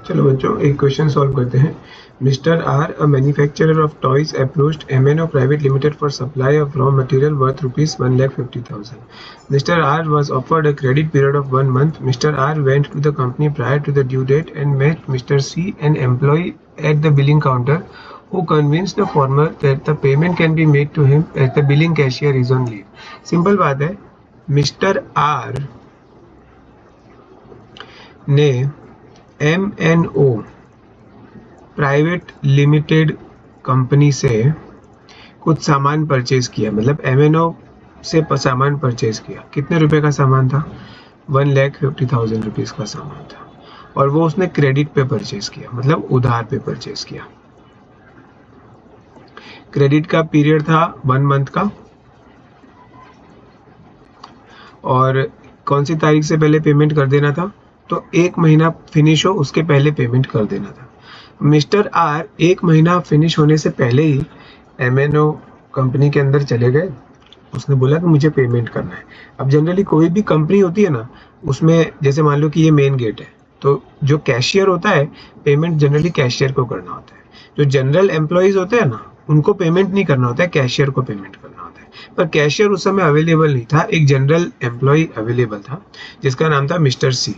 चलो बच्चों एक क्वेश्चन सॉल्व करते हैं। Mister R, a manufacturer of toys, approached MNO private limited for supply of raw material worth ₹1,50,000. Mr. R was offered a credit period of 1 month. Mr. R went to the company prior to the due date and met Mr. C, an employee at the billing counter, who convinced the former that the payment can be made to him as the billing cashier is on leave. Simple बात है, mister are ने MNO private limited company से कुछ सामान purchase किया, मतलब MNO से सामान परचेज किया। कितने रुपए का सामान था? 1,50,000 रुपीज़ का सामान था, और वो उसने क्रेडिट पे परचेज किया, मतलब उधार पे परचेज किया। क्रेडिट का पीरियड था 1 मंथ का, और कौन सी तारीख से पहले पेमेंट कर देना था? तो 1 महीना फिनिश हो उसके पहले पेमेंट कर देना था। मिस्टर आर 1 महीना फिनिश होने से पहले ही MNO कंपनी के अंदर चले गए। उसने बोला कि मुझे पेमेंट करना है। अब जनरली कोई भी कंपनी होती है ना, उसमें जैसे मान लो कि ये मेन गेट है, तो जो कैशियर होता है, पेमेंट जनरली कैशियर को करना होता है। जो जनरल एम्प्लॉइज होते हैं ना, उनको पेमेंट नहीं करना होता है, कैशियर को पेमेंट करना होता है। पर कैशियर उस समय अवेलेबल नहीं था, एक जनरल एम्प्लॉय अवेलेबल था जिसका नाम था मिस्टर सी।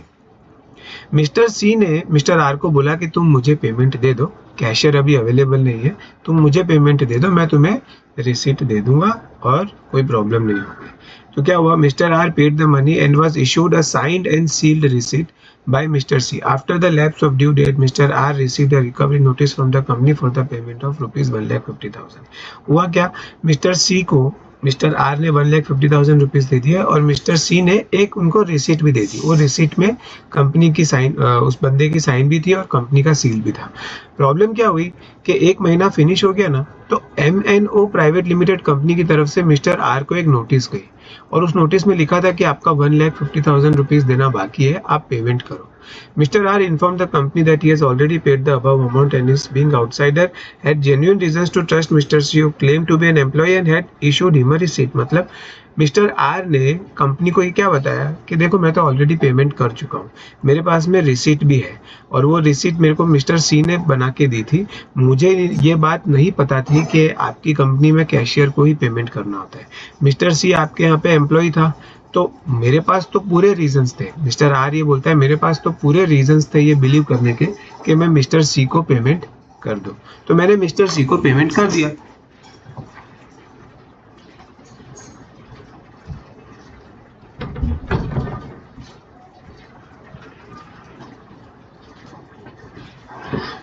मिस्टर सी ने मिस्टर आर को बोला कि तुम मुझे पेमेंट दे दो, कैशियर अभी अवेलेबल नहीं है, तुम मुझे पेमेंट दे दो, मैं तुम्हें रिसीट दे दूंगा और कोई प्रॉब्लम नहीं होगी। तो क्या हुआ? Mister R paid the money and was issued a signed and sealed receipt by Mr. C. After the lapse of due date, Mr. R received a recovery notice from the company for the payment of ₹1,50,000. हुआ क्या? Mister सी को mister are ने 1,50,000 rupees दे दिया, और mister सी ने एक उनको receipt भी दे दी। वो रिसीट में कंपनी की साइन, उस बंदे की साइन भी थी और कंपनी का सील भी था। प्रॉब्लम क्या हुई कि 1 महीना फिनिश हो गया ना, तो MNO प्राइवेट लिमिटेड कंपनी की तरफ से मिस्टर आर को एक नोटिस गई, और उस नोटिस में लिखा था कि आपका 1,50,000 रुपीज देना बाकी है, आप पेमेंट करो। Mr. R informed the company that he has already paid the above amount and is, being outsider, had genuine reasons to trust Mr. C, who claimed to be an employee, and had issued him a receipt. मतलब mister are ने company को ये क्या बताया कि देखो मैं तो ऑलरेडी पेमेंट कर चुका हूँ, मेरे पास में रिसीट भी है, और वो रिसीट मेरे को मिस्टर सी ने बना के दी थी। मुझे ये बात नहीं पता थी कि आपकी कंपनी में कैशियर को ही पेमेंट करना होता है। मिस्टर सी आपके यहाँ पे एम्प्लॉय था, तो मेरे पास तो पूरे रीजंस थे। मिस्टर आर ये बोलता है मेरे पास तो पूरे रीजंस थे ये बिलीव करने के कि मैं मिस्टर सी को पेमेंट कर दूं, तो मैंने मिस्टर सी को पेमेंट कर दिया।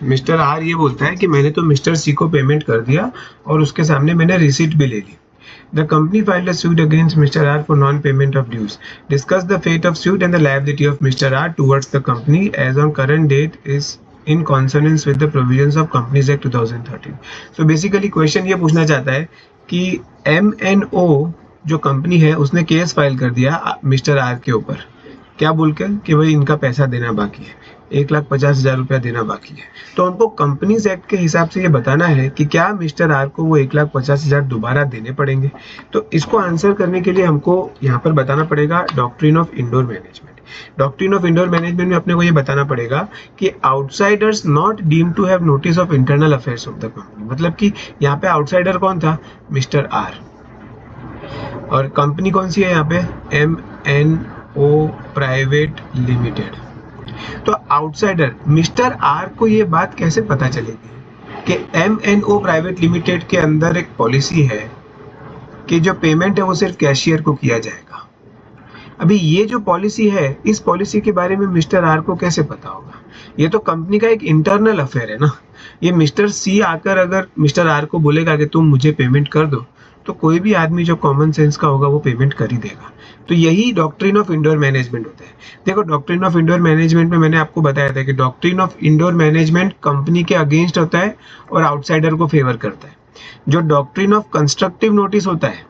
मिस्टर आर ये बोलता है कि मैंने तो मिस्टर सी को पेमेंट कर दिया, और उसके सामने मैंने रिसीट भी ले ली। The company filed a suit against Mr. R for non-payment of dues. Discuss the fate of suit and the liability of Mr. R towards the company as on current date is in consonance with the provisions of Companies Act 2013. So basically question ये पूछना चाहता है कि MNO जो company है उसने case file कर दिया मिस्टर आर के ऊपर, क्या बोलकर कि भाई इनका पैसा देना बाकी है, 1,50,000 रुपया देना बाकी है। तो उनको कंपनीज एक्ट के हिसाब से ये बताना है कि क्या मिस्टर आर को वो 1,50,000 दोबारा देने पड़ेंगे। तो इसको आंसर करने के लिए हमको यहाँ पर बताना पड़ेगा doctrine of indoor management. Doctrine of indoor management में अपने को ये बताना पड़ेगा कि outsiders not deemed to have notice of internal affairs of the company. मतलब कि यहाँ पे आउटसाइडर कौन था? Mister are. और कंपनी कौन सी है यहाँ पे? MNO private limited. तो आउटसाइडर मिस्टर आर को ये बात कैसे पता चलेगी कि MNO प्राइवेट लिमिटेड के अंदर एक पॉलिसी है कि जो पेमेंट है वो सिर्फ कैशियर को किया जाएगा। अभी ये जो पॉलिसी है, इस पॉलिसी के बारे में मिस्टर आर को कैसे पता होगा? ये तो कंपनी का एक इंटरनल अफेयर है ना। ये मिस्टर सी आकर अगर मिस्टर आर को बोलेगा कि तुम मुझे पेमेंट कर दो, तो कोई भी आदमी जो कॉमन सेंस का होगा वो पेमेंट कर ही देगा। तो यही डॉक्ट्रिन ऑफ इंडोर मैनेजमेंट होता है। देखो डॉक्ट्रिन ऑफ इंडोर मैनेजमेंट में मैंने आपको बताया था कि doctrine of indoor management company के अगेंस्ट होता है और आउटसाइडर को फेवर करता है। जो डॉक्ट्रिन ऑफ कंस्ट्रक्टिव नोटिस होता है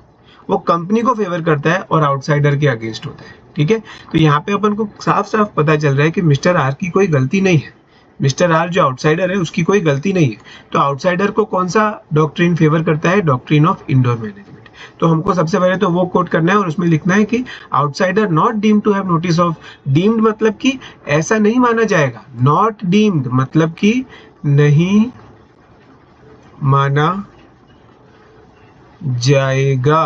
वो कंपनी को फेवर करता है और आउटसाइडर के अगेंस्ट होता है। ठीक है, तो यहाँ पे अपन को साफ साफ पता चल रहा है कि मिस्टर आर की कोई गलती नहीं है। मिस्टर आर जो आउटसाइडर है उसकी कोई गलती नहीं है। तो आउटसाइडर को कौन सा डॉक्ट्रिन फेवर करता है? Doctrine of indoor management. तो हमको सबसे पहले तो वो कोट करना है और उसमें लिखना है कि outsider not deemed to have notice of. Deemed मतलब कि ऐसा नहीं माना जाएगा, नॉट डीम्ड मतलब कि नहीं माना जाएगा,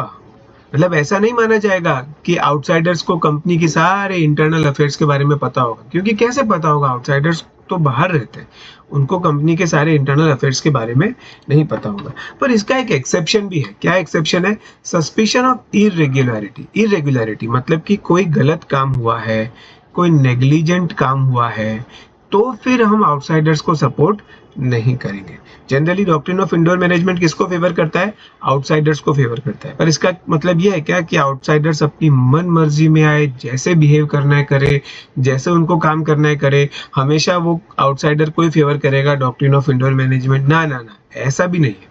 मतलब ऐसा नहीं माना जाएगा कि आउटसाइडर्स को कंपनी की सारे इंटरनल अफेयर्स के बारे में पता होगा, क्योंकि कैसे पता होगा, आउटसाइडर्स तो बाहर रहते हैं, उनको कंपनी के सारे इंटरनल अफेयर्स के बारे में नहीं पता होगा। पर इसका एक एक्सेप्शन भी है। क्या एक्सेप्शन है? Suspicion of irregularity. इरेगुलरिटी मतलब कि कोई गलत काम हुआ है, कोई नेग्लिजेंट काम हुआ है, तो फिर हम आउटसाइडर्स को सपोर्ट नहीं करेंगे। Generally doctrine of indoor management किसको फेवर करता है? आउटसाइडर्स को फेवर करता है। पर इसका मतलब यह है क्या कि आउटसाइडर्स अपनी मन मर्जी में आए, जैसे बिहेव करना है करे, जैसे उनको काम करना है करे, हमेशा वो आउटसाइडर को ही फेवर करेगा डॉक्ट्रिन ऑफ इंडोर मैनेजमेंट? ना ना ना, ऐसा भी नहीं है।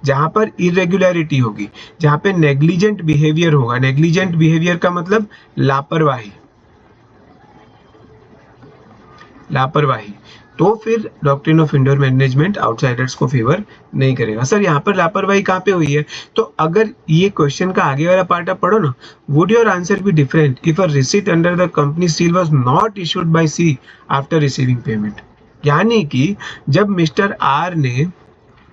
जहां पर इरेगुलरिटी होगी, जहां पे नेग्लिजेंट बिहेवियर होगा, नेग्लिजेंट बिहेवियर का मतलब लापरवाही, लापरवाही, तो फिर doctrine of indoor management outsiders को फेवर नहीं करेगा। सर यहाँ पर लापरवाही कहाँ पे हुई है? तो अगर ये क्वेश्चन का आगे वाला पार्ट आप पढ़ो ना, would your answer be different if a receipt under the company seal was not issued by C after receiving payment. यानी कि जब मिस्टर आर ने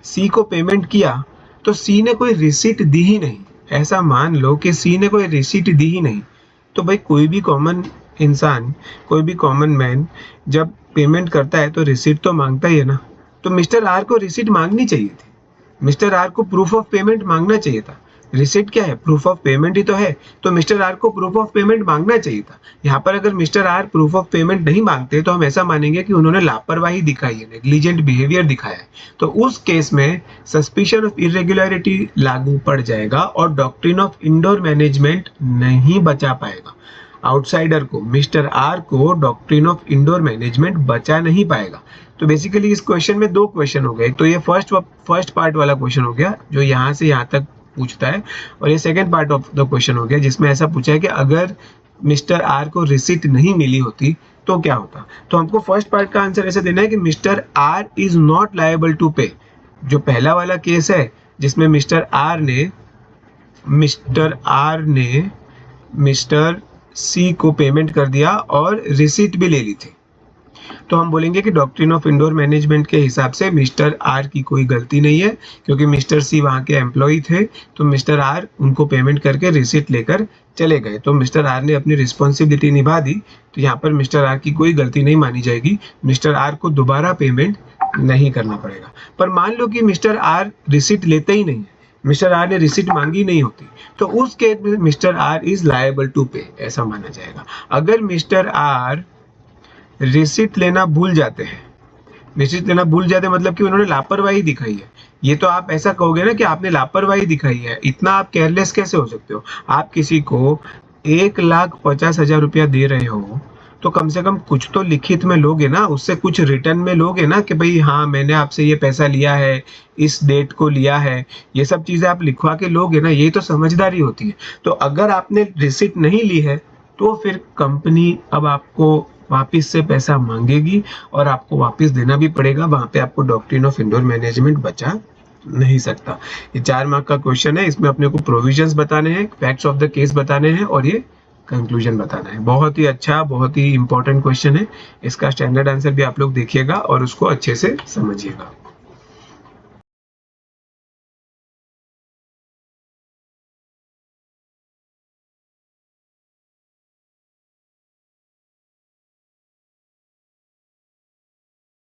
सी को पेमेंट किया तो सी ने कोई रिसीट दी ही नहीं। ऐसा मान लो कि सी ने कोई रिसीट दी ही नहीं, तो भाई कोई भी कॉमन इंसान, कोई भी कॉमन मैन जब पेमेंट करता है तो रिसीट तो मांगता ही है ना। तो मिस्टर आर को रिसीट मांगनी चाहिए थी, मिस्टर आर को प्रूफ ऑफ पेमेंट मांगना चाहिए था। रिसीट क्या है? प्रूफ ऑफ पेमेंट ही तो है, तो मिस्टर आर को प्रूफ ऑफ पेमेंट मांगना चाहिए था। यहाँ पर अगर mister R proof of payment नहीं मांगते तो हम ऐसा मानेंगे कि उन्होंने लापरवाही दिखाई है, नेग्लिजेंट बिहेवियर दिखाया है। तो उस केस में सस्पिशन ऑफ इरेगुलरिटी लागू पड़ जाएगा और डॉक्ट्रिन ऑफ इंडोर मैनेजमेंट नहीं बचा पाएगा। आउटसाइडर को, मिस्टर आर को डॉक्ट्रिन ऑफ इंडोर मैनेजमेंट बचा नहीं पाएगा। तो बेसिकली इस क्वेश्चन में दो क्वेश्चन हो गए। तो ये फर्स्ट पार्ट वाला क्वेश्चन हो गया जो यहाँ से यहाँ तक पूछता है, और ये second part of the question हो गया जिसमें ऐसा पूछा है कि अगर मिस्टर आर को रिसीट नहीं मिली होती तो क्या होता। तो हमको फर्स्ट पार्ट का आंसर ऐसे देना है कि mister R is not liable to pay. जो पहला वाला केस है जिसमें मिस्टर सी को पेमेंट कर दिया और रिसीट भी ले ली थी, तो हम बोलेंगे कि डॉक्ट्रिन ऑफ इंडोर मैनेजमेंट के हिसाब से मिस्टर आर की कोई गलती नहीं है, क्योंकि मिस्टर सी वहाँ के एम्प्लॉय थे, तो मिस्टर आर उनको पेमेंट करके रिसीट लेकर चले गए, तो मिस्टर आर ने अपनी रिस्पॉन्सिबिलिटी निभा दी। तो यहाँ पर मिस्टर आर की कोई गलती नहीं मानी जाएगी, मिस्टर आर को दोबारा पेमेंट नहीं करना पड़ेगा। पर मान लो कि मिस्टर आर रिसीट लेते ही नहीं है, मिस्टर आर ने रिसीट मांगी नहीं होती, तो उस केस में mister R is liable to pay, ऐसा माना जाएगा। अगर मिस्टर आर रिसीट लेना भूल जाते हैं, रिसीट लेना भूल जाते हैं मतलब कि उन्होंने लापरवाही दिखाई है, ये तो आप ऐसा कहोगे ना कि आपने लापरवाही दिखाई है, इतना आप केयरलेस कैसे हो सकते हो। आप किसी को 1,50,000 रुपया दे रहे हो तो कम से कम कुछ तो लिखित में लोगे ना, उससे कुछ रिटर्न में लोगे ना कि भाई हाँ मैंने आपसे ये पैसा लिया है, इस डेट को लिया है, ये सब चीजें आप लिखवा के लोगे ना, यही तो समझदारी होती है। तो अगर आपने रिसीट नहीं ली है तो फिर कंपनी अब आपको वापिस से पैसा मांगेगी और आपको वापिस देना भी पड़ेगा, वहां पे आपको डॉक्ट्रिन ऑफ इंडोर मैनेजमेंट बचा नहीं सकता। ये 4 मार्क का क्वेश्चन है, इसमें अपने को प्रोविजंस बताने हैं, फैक्ट्स ऑफ द केस बताने हैं और ये कंक्लूजन बताना है। बहुत ही अच्छा, बहुत ही इंपॉर्टेंट क्वेश्चन है, इसका स्टैंडर्ड आंसर भी आप लोग देखिएगा और उसको अच्छे से समझिएगा।